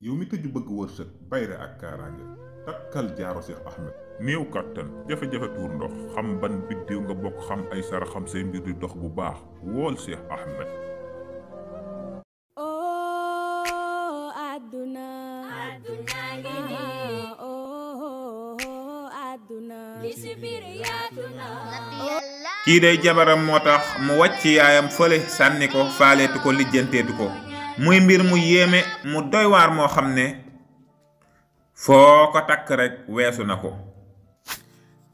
yow mi tëju bëgg wërsëg bayre ak kaaraange takkal jaaro Cheikh Ahmed. néew kattan jafe-jafe tuur ndox xam ban biddiw nga bokk xam ay sara xam say mbir di dox bu baax wool Cheikh Ahmed. kii day jabaram moo tax mu wàcc yaayam fële sànni ko faaleetu ko lijjanteetu ko muy mbir mu yéeme mu doy waar moo xam ne foo ko takk rek weesu na ko.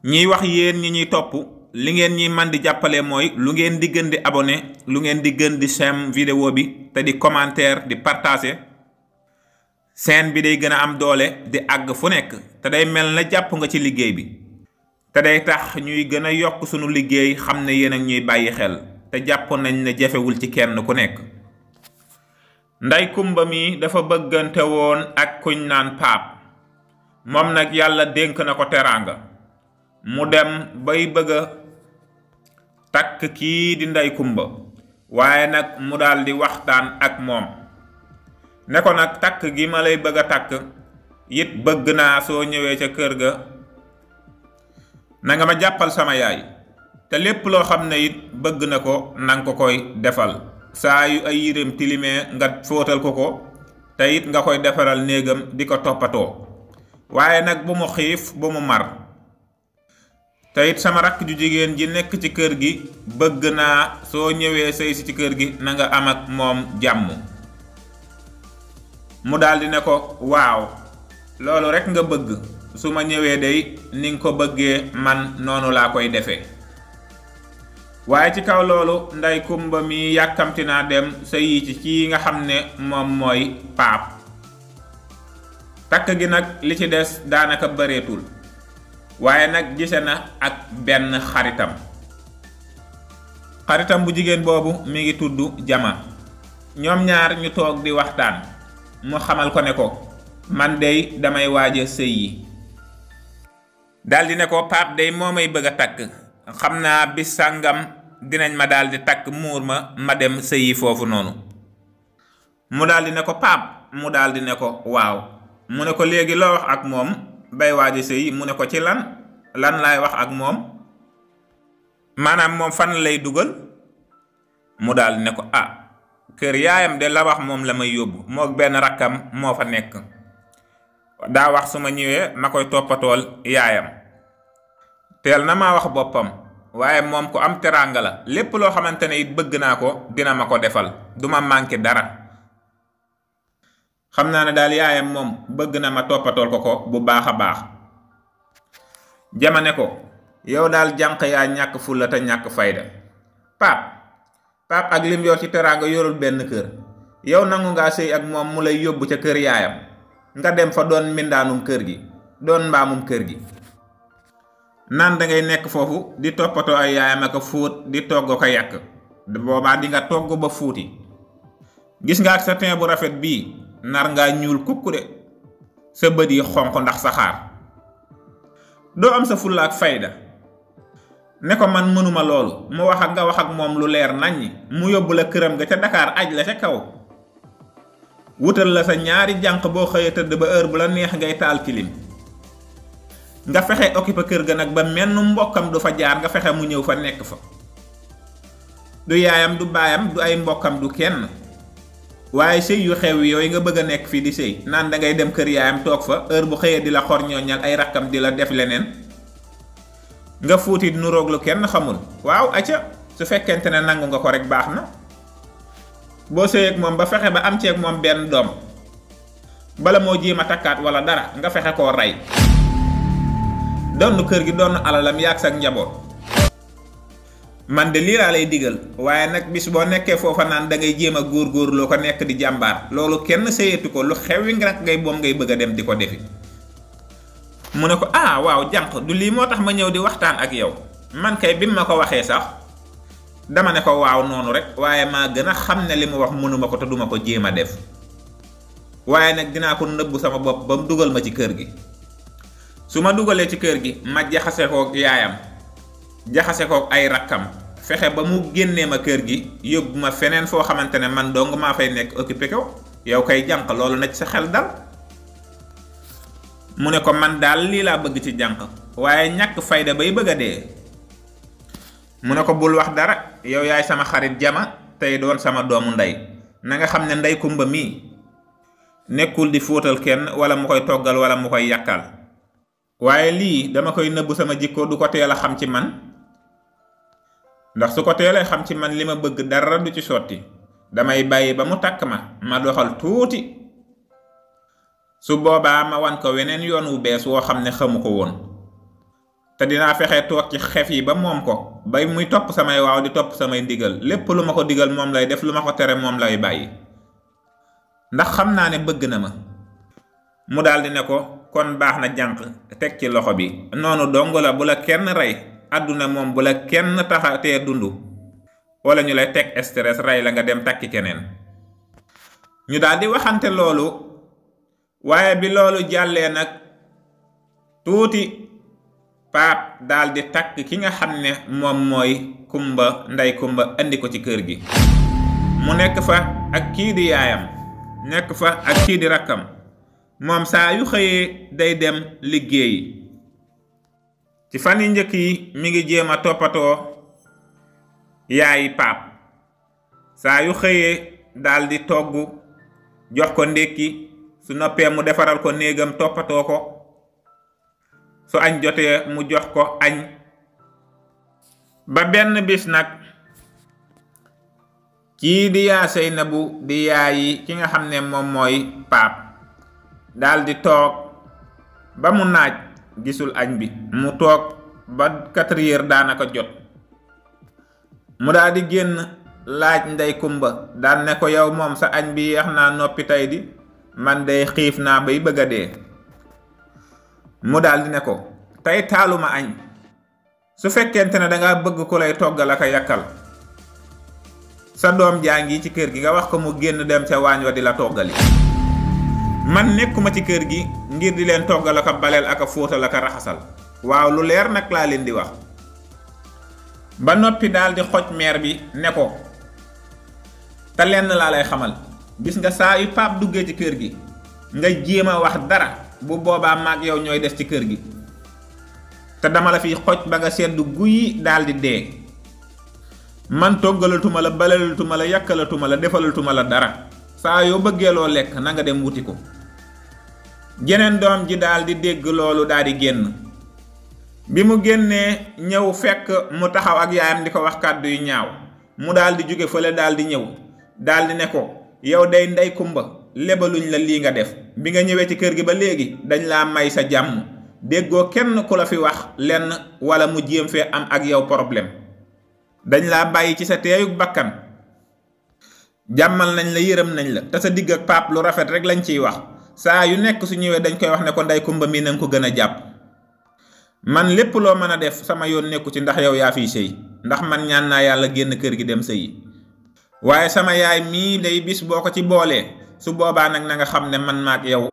ñiy wax yéen ñi ñuy topp li ngeen ñi man di jàppale mooy lu ngeen di gën di abonné lu ngeen di gën di sem vidéo bi te di commentaire di partager chaîne bi day gën a am doole di àgg fu nekk te day mel na jàpp nga ci liggéey bi te day tax ñuy gën a yokk sunu liggéey xam ne yéen ak ñuy bàyyi xel te jàpp nañ ne jafewul ci kenn ku nekk. Ndey Kumba mi dafa bëggante woon ak kuñ naan Paap moom nag yàlla dénk na ko teraanga mu dem bay bëgg a takk kii di Ndey Kumba waaye nag mu daal di waxtaan ak moom ne ko nag takk gi ma lay bëgg a takk it bëgg naa soo ñëwee ca kër ga na nga ma jàppal sama yaay te lépp loo xam ne it bëgg na ko nanga ko koy defal saa yu ay yéreem tilimee nga fóotal ko ko te it nga koy defaral néegam di ko toppatoo waaye nag bu mu xiif bu mu mar te it sama rakk ju jigéen ji nekk ci kër gi bëgg naa soo ñëwee sëy si ci kër gi na nga am ak moom jàmm. mu daldi ne ko waaw loolu rekk nga bëgg su ma ñëwee day ni nga ko bëggee man noonu laa koy defee. waaye ci kaw loolu Ndey Kumba mi yàkkamti naa dem sëyi ci kii nga xam ne moom mooy Paap. takk gi nag li ci des daanaka bareetul waaye nag gise na ak benn xaritam bu jigéen boobu mi ngi tudd Jama. ñoom ñaar ñu toog di waxtaan mu xamal ko ne ko man dey damay waaja sëy yi. daldi ne ko Paap dey moo may bëgg a takk xam naa bis sàngam dinañ ma daldi takk muur ma dem sëyi foofu noonu. mu daldi ne ko Paap mu daldi ne ko waaw. mu ne ko léegi loo wax ak moom bay waaji sëy mu ne ko ci lan laay wax ak moom maanaam moom fan lay dugal. mu daldi ne ko kër yaayam de la wax moom la may yóbbu mook benn rakkam moo fa nekk daa wax su ma ñëwee ma koy toppatool yaayam. teel na maa wax boppam waaye moom ko am teraanga la lépp loo xamante ne it bëgg naa ko dina ma ko defal duma manqué dara. xam naa ne daal yaayam moom bëgg na ma toppatool ko bu baax a baax. Jama ne ko yow daal jànq yaa ñàkk fulla te ñàkk fayda. Paap ak lim yor ci teraanga yorul benn kër yow nangu ngaa sëy ak moom mu lay yóbbu ca kër yaayam nga dem fa doon mbindaanum kër gi doon mbaamum kër gi. naan dangay nekk foofu di toppatoo ay yaayam ak fóot di togg ko yàq boobaa di nga togg ba fuuti. gis nga ak sa teint bu rafet bii nar ngaa ñuul kukku de sa bët yi xonq ndax saxaar doo am sa fulla ak fayda. ne ko man mënuma loolu mu wax ak nga wax ak moom lu leer naññi mu yóbbu la këram ga ca Dakar aj la ca kaw wutal la sa ñaari jànq boo xëyee tëdd ba heure bu la neex ngay taal kilim nga fexe occupé kër ga nag ba menn mbokkam du fa jaar nga fexe mu ñëw fa nekk fa du yaayam du baayam du ay mbokkam du kenn. waaye sëy yu xew yooyu nga bëgg a nekk fii di sëy naan dangay dem kër yaayam toog fa heure bu xëyee di la xor ñooñal ay rakkam di la def leneen nga fuuti nuroog lu kenn xamul. waaw acca su fekkente ne nangu nga ko rek baax na boo sëyeeg moom ba fexe ba am ceeg moom benn doom bala moo jéem a takkaat wala dara nga fexe koo rey donn kër gi donn alalam yaag sak njaboot. man de lii laa lay digal waaye nag bis boo nekkee foofa naan dangay jéem a góorgóorloo ko nekk di jàmbaar loolu kenn sëyeetu ko lu xewwi nga rek ngay boom ngay bëgg a dem di ko defi. mu ne ko waaw jànq du lii moo tax ma ñëw di waxtaan ak yow man kay bi ma ko waxee sax dama ne ko waaw noonu rek waaye maa gën a xam ne li mu wax mënuma ko te duma ko jéem a def waaye nag dinaa ko nëbbu sama bopp ba mu dugal ma ci kër gi. su ma dugalee ci kër gi ma jaxase kook yaayam jaxase kook ay rakkam fexe ba mu génnee ma kër gi yóbbu ma feneen foo xamante ne man dong maa fay nekk occupé ko yow kay jànq loolu na ci sa xel dal. mu ne ko man daal lii laa bëgg ci jànq waaye ñàkk fayda bay bëgg a dee. mu ne ko bul wax dara yow yaay sama xarit Jama tey doon sama doomu ndey na nga xam ne Ndey Kumba mii nekkul di fóotal kenn wala mu koy toggal wala mu koy yàkkal waaye lii dama koy nëbbu sama jikko du ko teel a xam ci man ndax su ko teelee xam ci man li ma bëgg dara du ci sotti damay bàyyi ba mu takk ma doxal tuuti su boobaa ma wan ko weneen yoon wu bees woo xam ne xamu ko woon te dinaa fexe toog ci xef yi ba moom ko bay muy topp samay waaw di topp samay ndigal lépp lu ma ko digal moom lay def lu ma ko tere moom lay bàyyi ndax xam naa ne bëgg na ma. mu daldi ne ko kon baax na jànq teg ci loxo bi noonu dong la bu la kenn rey àdduna moom bu la kenn taxatee dund wala ñu lay teg stress rey la nga dem takki keneen. ñu daldi waxante loolu waaye bi loolu jàllee nag tuuti Paap daldi takk ki nga xam ne moom mooy Kumba Ndey Kumba indi ko ci kër gi mu nekk fa ak kii di yaayam nekk fa ak kii di rakkam moom saa yu xëyee day dem liggéeyi. ci fan yu njëkk yi mi ngi jéem a toppatoo yaayi Paap saa yu xëyee daldi togg jox ko ndékki su noppee mu defaral ko néegam toppatoo ko su añ jotee mu jox ko añ. ba benn bis nag kii di yaa Seynabu di yaayi ki nga xam ne moom mooy Paap daldi toog ba mu naaj gisul añ bi mu toog ba 4 heures daanaka jot mu daldi génn laaj Ndey Kumba daan ne ko yow moom sa añ bi yeex naa noppi tey di man day xiif naa bay bëgg a dee. mu daldi ne ko tey taaluma añ su fekkente ne danga bëgg ku lay toggal ak a yàkkal sa doom jaa ngi ci kër gi nga wax ko mu génn dem ca waañ wa di la toggali man nekkuma ci kër gi ngir di leen toggal ak a baleel ak a fóotal ak a raxasal waaw lu leer nag laa leen di wax. ba noppi daldi xoj meer bi ne ko te lenn laa lay xamal gis nga saa yu Paap duggee ci kër gi nga jéem a wax dara bu boobaa maag yow ñooy des ci kër gi te dama la fiy xoj ba nga seddu guyi daldi dee. man toggalatuma la balelatuma la yàkkalatuma la defalatuma la dara saa yoo bëggee loo lekk na nga dem wuti ko. jeneen doom ji daldi dégg loolu daldi génn bi mu génnee ñëw fekk mu taxaw ak yaayam di ko wax kàddu yu ñaaw mu daldi jóge fële daldi ñëw daldi ne ko yow day Ndey Kumba lebaluñ la lii nga def bi nga ñëwee ci kër gi ba léegi dañ laa may sa jàmm déggoo kenn ku la fi wax lenn wala mu jéem fee am ak yow problème dañ laa bàyyi ci sa teeyug bakkan jàmmal nañ la yërëm nañ la te sa digg ak Paap lu rafet rek lañ ciy wax saa yu nekk su ñëwee dañ koy wax ne ko Ndey Kumba mii nañ ko gën a jàpp. man lépp loo mën a def sama yoon nekku ci ndax yow yaa fiy sëy ndax man ñaan naa yàlla génn kër gi dem sëyi waaye sama yaay mii day bis boo ko ci boolee su boobaa nag na nga xam ne man maak yow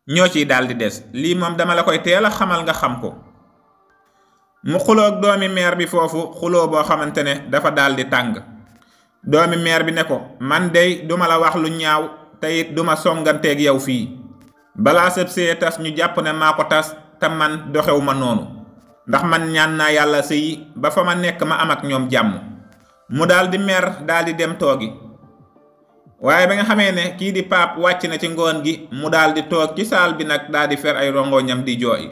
ñoo ciy daldi des lii moom dama la koy teel a xamal nga xam ko. mu xuloog doomi meer bi foofu xuloo boo xamante ne dafa daldi tàng doomi meer bi ne ko man dey duma la wax lu ñaaw te it duma songanteeg yow fii balaa sëb see tas ñu jàpp ne maa ko tas te man doxewu ma noonu ndax man ñaan naa yàlla sëyi ba fa ma nekk ma am ak ñoom jàmm. mu daldi mer daldi dem toogi waaye ba nga xamee ne kii di Paap wàcc na ci ngoon gi mu daldi toog ci saal bi nag daldi fer ay rongoñam di jooy.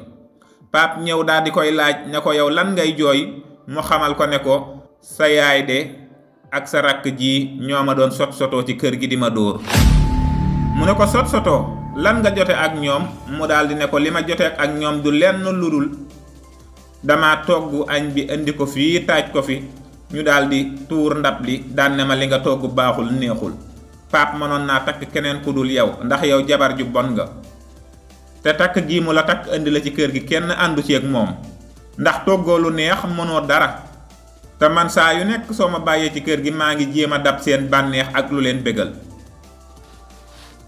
Paap ñëw daldi koy laaj ne ko yow lan ngay jooy mu xamal ko ne ko sa yaay de ak sa rakk ji ñoo ma doon sot sotoo ci kër gi di ma dóor. mu ne ko sot sotoo lan nga jote ak ñoom mu daldi ne ko li ma jote ak ñoom du lenn ludul dama togg añ bi indi ko fii taaj ko fi ñu daldi tuur ndab li daan ne ma li nga togg baaxul neexul. Paap mënoon naa takk keneen ku dul yow ndax yow jabar ju bon nga te takk gii mu la takk indi la ci kër gi kenn àndu ci ak moom ndax toggoo lu neex mënoo dara te man saa yu nekk soo ma bàyyee ci kër gi maa ngi jéem a dab seen bànneex ak lu leen bégal.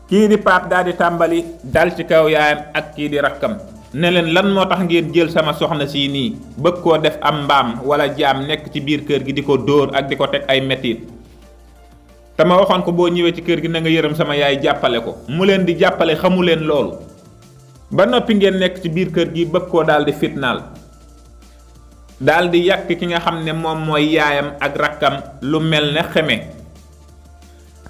kii di Paap daal di tàmbali dal ci kaw yaayam ak kii di rakkam ne leen lan moo tax ngeen jël sama soxna sii nii bëgg koo def am mbaam wala jaam nekk ci biir kër gi di ko dóor ak di ko teg ay metit te ma waxoon ko boo ñëwee ci kër gi na nga yërëm sama yaay jàppale ko mu leen di jàppale xamu leen loolu ba noppi ngeen nekk ci biir kër gi bëgg koo daal di fitnaal daal di yàq ki nga xam ne moom mooy yaayam ak rakkam lu mel ne xeme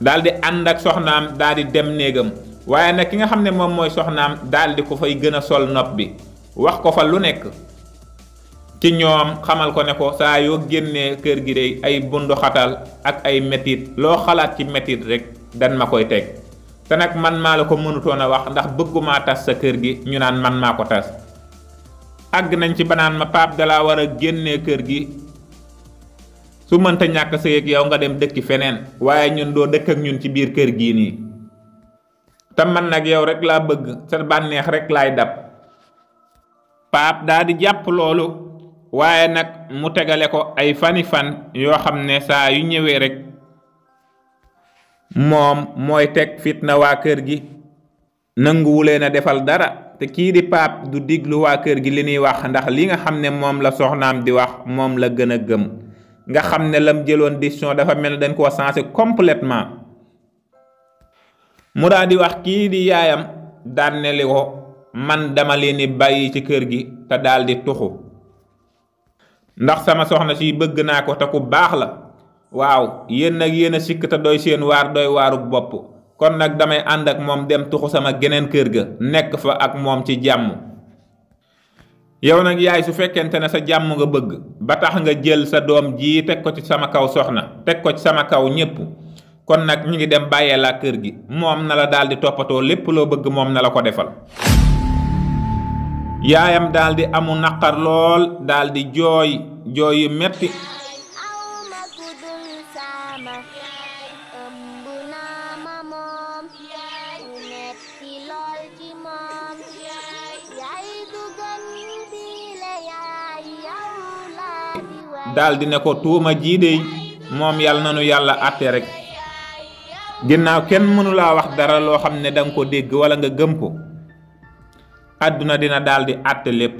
daal di ànd ak soxnaam daal di dem néegam waaye nag ki nga xam ne moom mooy soxnaam daal di ko fay gën a sol nopp bi wax ko fa lu nekk ci ñoom xamal ko ne ko saa yoo génnee kër gi day ay bundu xatal ak ay metit loo xalaat ci metit rek dan ma koy teg te nag man maa la ko mënutoon a wax ndax bëggumaa tas sa kër gi ñu naan man maa ko tas àgg nañ ci banaan ma Pape dalaa war a génnee kër gi su mënta ñàkk sëy ak yow nga dem dëkki feneen waaye ñun doo dëkk ak ñun ci biir kër gii nii te man nag yow rek laa bëgg sa bànneex rek laay dab Pape daa di jàpp loolu waaye nag mu tegale ko ay fani fan yoo xam ne saa yu ñëwee rek moom mooy teg fitna waa kër gi nanguwuleen a defal dara te kii di Pape du diglu waa kër gi li ñuy wax ndax li nga xam ne moom la soxnaam di wax moom la gën a gëm nga xam ne lam jëloon décision dafa mel ne dañ koo changé complètement mu daal di wax kii di yaayam daan ne li ko man dama leen di bàyyi ci kër gi te daal di tuxu ndax sama soxna si bëgg naa ko te ku baax la waaw yéen nag yéen a sikk te doy seen waar doy waaru bopp kon nag damay ànd ak moom dem tuxu sama geneen kër ga nekk fa ak moom ci jàmm yow nag yaay su fekkente ne sa jàmm nga bëgg ba tax nga jël sa doom ji teg ko ci sama kaw soxna teg ko ci sama kaw ñépp kon nag ñu ngi dem bàyyee la kër gi moom na la daal di toppatoo lépp loo bëgg moom na la ko defal yaayam daal di amu naqar lool daal di jooy jooy yu metti daal di ne ko tuuma jii dey moom yàlla nanu yàlla àtte rek ginnaaw kenn mënulaa wax dara loo xam ne danga ko dégg wala nga gëm ko àdduna dina daal di àtte lépp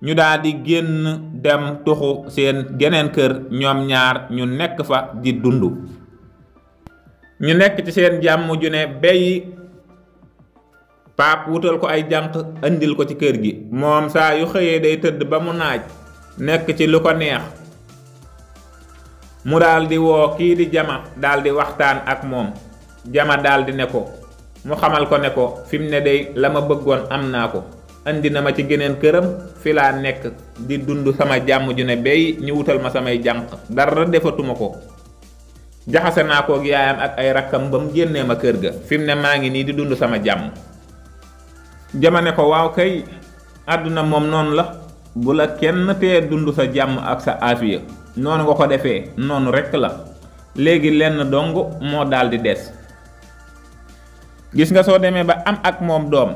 ñu daal di génn dem tuxu seen geneen kër ñoom ñaar ñu nekk fa di dund ñu nekk ci seen jàmm ju ne bay Pape wutal ko ay jànq andil ko ci kër gi moom saa yu xëyee day tëdd ba mu naaj nekk ci lu ko neex mu daal di woo kii di Jama daal di waxtaan ak moom Jama daal di ne ko mu xamal ko ne ko fi mu ne day la ma bëggoon am naa ko andi na ma ci geneen këram fi laa nekk di dund sama jàmm ju ne bay ñu wutal ma samay jànq dara defatuma ko jaxase naa ko ak yaayam ak ay rakkam ba mu génnee ma kër ga fi mu ne maa ngi nii di dund sama jàmm Jama ne ko waaw kay àdduna moom noonu la bu la kenn tee dund sa jàmm ak sa aafiya noonu nga ko defee noonu rekk la léegi lenn dong moo daal di des gis nga soo demee ba am ak moom doom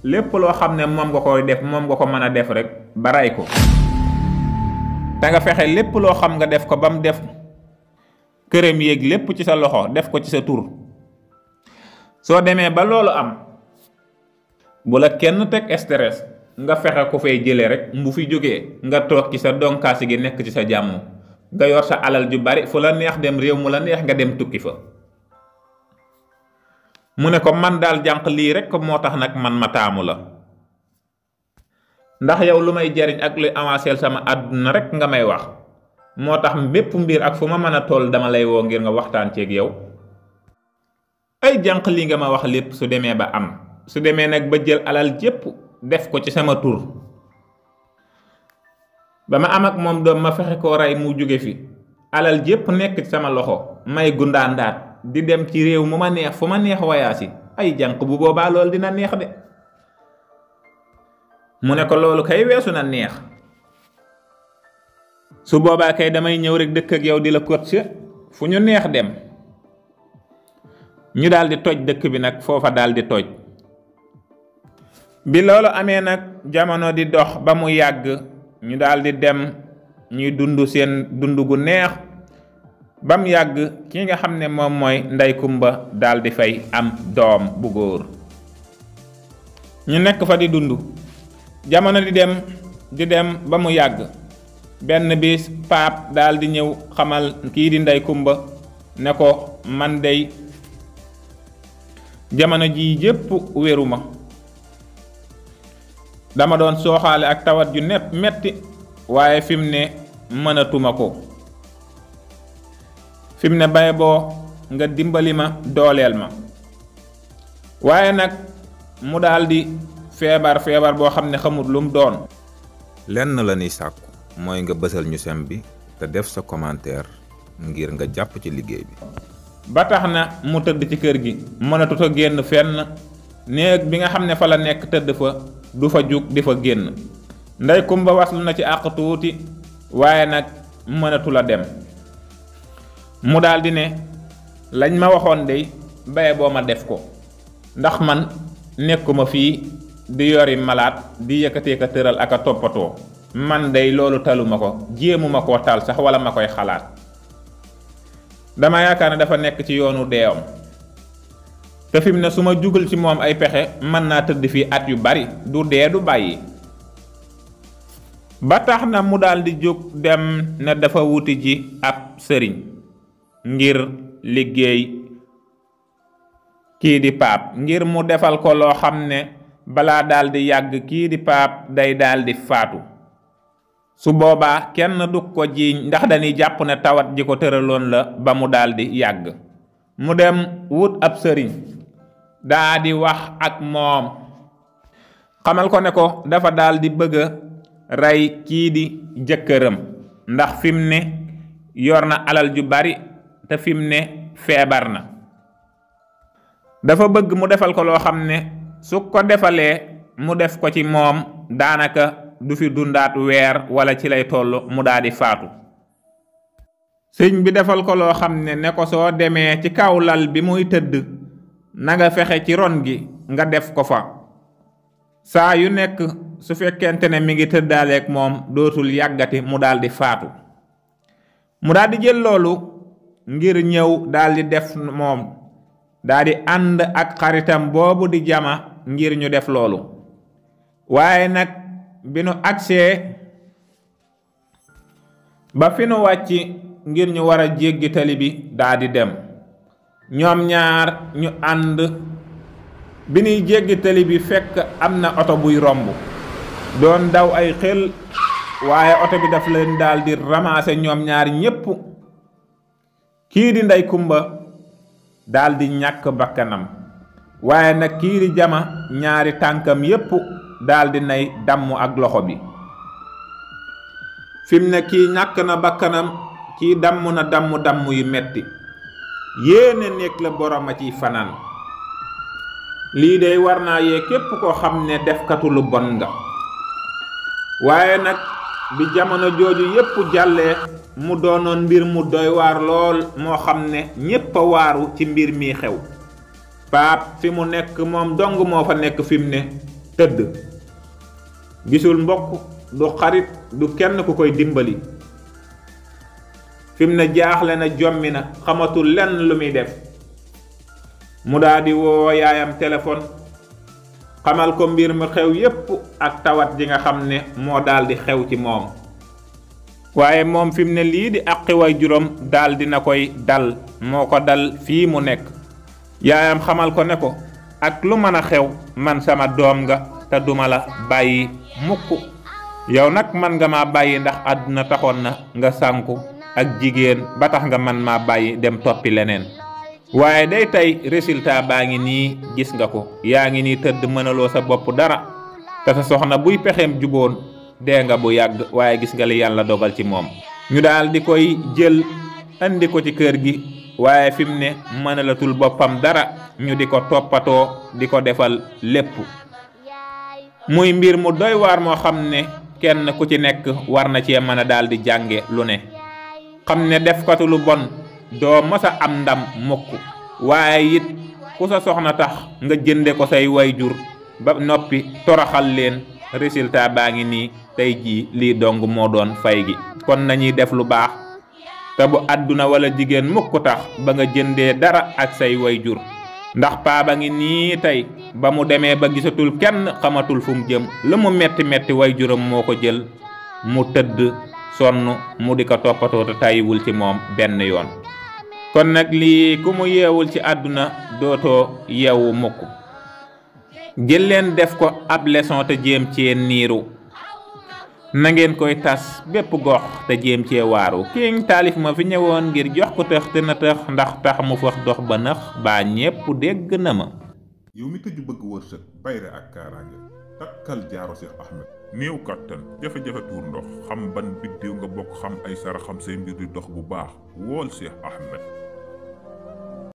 lépp loo xam ne moom nga koy def moom nga ko mën a def rek ba ray ko te nga fexe lépp loo xam nga def ko ba mu def këram yéeg lépp ci sa loxo def ko ci sa tur soo demee ba loolu am bu la kenn teg stress nga fexe ko fay jëlee rek bu fi jógee nga toog ci sa donkaasi gi nekk ci sa jàmm nga yor sa alal ju bari fu la neex dem réew mu la neex nga dem tukki fa mu ne ko man daal jànq lii rek moo tax nag man ma taamu la ndax yow lu may jariñ ak luy avancer sama àdduna rek nga may wax moo tax bépp mbir ak fu ma mën a toll dama lay woo ngir nga waxtaan ceeg yow ay jànq lii nga ma wax lépp su demee ba am su demee nag ba jël alal jépp def ko ci sama tur ba ma am ak moom doom ma fexe koo rey mu jóge fi alal jépp nekk ci sama loxo may gundaandaat di dem ci réew mu ma neex fu ma neex wayaasi ay jànq bu boobaa loolu dina neex de mu ne ko loolu kay weesu na neex su boobaa kay damay ñëw rek dëkk ak yow di la cotiser fu ñu neex dem ñu daal di toj dëkk bi nag foofa daal di toj bi loolu amee nag jamono di dox ba mu yàgg ñu daal di dem ñuy dund seen dund gu neex ba mu yàgg ki nga xam ne moom mooy Ndey Kumba daal di fay am doom bu góor ñu nekk fa di dund jamono di dem ba mu yàgg benn bis Pape daal di ñëw xamal kii di Ndey Kumba ne ko man dey jamono ji jépp wéruma dama doon sooxaale ak tawat ju nepp metti waaye fi mu ne mënatuma ko fi mu ne bay boo nga dimbali ma dooleel ma. waaye nag mu daldi feebar boo xam ne xamut lu mu doon. lenn la ni sàkku mooy nga bësal ñu sem bi te def sa commentaire ngir nga jàpp ci liggéey bi. ba tax na mu tëdd ci kër gi mënatut a génn fenn néeg bi nga xam ne fa la nekk tëdd fa du fa jug di fa génn. ndey kumba waslu na ci àq tuuti waaye nag mënatu la dem mu daldi ne lañ ma waxoon dey baye boo ma def ko ndax man nekkuma fii di yori malaat di yëkkatee ka tëral ak a toppatoo man dey loolu taluma ko jéemuma koo tal sax wala ma koy xalaat dama yaakaar ne dafa nekk ci yoonu deewam te fi mu ne su ma jugul ci moom ay pexe mën naa tëdd fii at yu bari du dee du bàyyi. ba tax na mu daldi jóg dem ne dafa wuti ji ab sëriñ ngir liggéey kii di Paap ngir mu defal ko loo xam ne balaa daldi yàgg kii di Paap day daldi faatu. su boobaa kenn du ko jiiñ ndax dañuy jàpp ne tawat ji ko tëraloon la ba mu daldi yàgg. mu dem wut ab sëriñ daa di wax ak moom xamal ko ne ko dafa daldi bëgga rey kii di jëkkëram ndax fi mu ne yor na alal ju bari te fi mu ne feebar na. dafa bëgg mu defal ko loo xam ne su ko defalee mu def ko ci moom daanaka du fi dundaat weer wala ci lay toll mu daal di faatu. sëñ bi defal ko loo xam ne ko soo demee ci kaw lal bi muy tëdd na nga fexe ci ron gi nga def ko fa saa yu nekk su fekkente ne mi ngi tëddaaleek moom dootul yàggati mu daal di faatu. mu daal di jël loolu ngir ñëw daal di def moom daal di ànd ak xaritam boobu di jama ngir ñu def loolu. waaye nag bi nu agsee ba fi nu wàcc ngir ñu war a jéggi tali bi daal di dem ñoom ñaar ñu ànd bi ñuy jéggi tali bi fekk am na oto buy romb doon daw ay xel waaye oto bi daf leen daal di ramasser ñoom ñaar ñépp. kii di ndey kumba daal di ñàkk bakkanam waaye nag kii di jama ñaari tànkam yépp daal di nay damm ak loxo bi. fi mu ne kii ñàkk na bakkanam kii damm na damm yu metti yéene nekk la borom a ciy fanaan. lii dey war naa yee képp koo xam ne defkatu lu bon nga. waaye nag bi jamono jooju yépp jàllee mu doonoon mbir mu doy waar lool moo xam ne ñépp a waaru ci mbir mi xew. Paap fi mu nekk moom dong moo fa nekk fi mu ne tëdd gisul mbokk du xarit du kenn ku koy dimbali. fi mu ne jaaxle na jommi na xamatul lenn lu muy def. mu daal di woo yaayam téléphone xamal ko mbir mu xew yépp ak tawat ji nga xam ne moo daal di xew ci moom. waaye moom fi mu ne lii di àqi way juróom daal di na koy dal moo ko dal fii mu nekk. yaayam xamal ko ne ko ak lu mën a xew man sama doom nga te duma la bàyyi mukk. yow nag man nga ma bàyyi ndax àdduna taxoon na nga sànku ak jigéen ba tax nga man ma bàyyi dem toppi leneen. waaye day tey résultat baa ngi nii gis nga ko yaa ngi nii tëdd mënaloo sa bopp dara te sa soxna buy pexeem juboon dee nga bu yàgg waaye gis nga li yàlla dogal ci moom. ñu daal di koy jël andi ko ci kër gi waaye fi mu ne mënalatul boppam dara ñu di ko toppatoo di ko defal lépp. muy mbir mu doy waar moo xam ne kenn ku ci nekk war na cee mën a daal di jànge lu ne. xam ne defkatu lu bon doo mës a am ndam mukk waaye it ku sa soxna tax nga jënde ko say wayjur ba noppi toroxal leen résultat baa ngi nii tey jii lii dong moo doon fay gi. kon nañuy def lu baax te bu àdduna wala jigéen mukk tax ba nga jëndee dara ak say wayjur ndax paa ba ngi nii tey ba mu demee ba gisatul kenn xamatul fu mu jëm lu mu metti metti wayjuram moo ko jël mu tëdd sonn mu di ko toppatoo te tàyyiwul ci moom benn yoon. kon nag lii ku mu yeewul ci àdduna dootoo yeewu mukk. jël leen def ko ab leçon te jéem cee niiru, na ngeen koy tas bépp gox te jéem cee waaru. King Taalif ma fi ñëwoon ngir jox ko tëx te na tëx, ndax tax mu fax dox ba nëx baa ñépp dégg na ma. yow mi tëju bëgg wërsëg bayre ak kaaraange takkal jaaro Cheikh Ahmed. néew kattan jafe-jafe tuur ndox xam ban biddiw nga bokk xam ay sara xam say mbir di dox bu baax wool Cheikh Ahmed.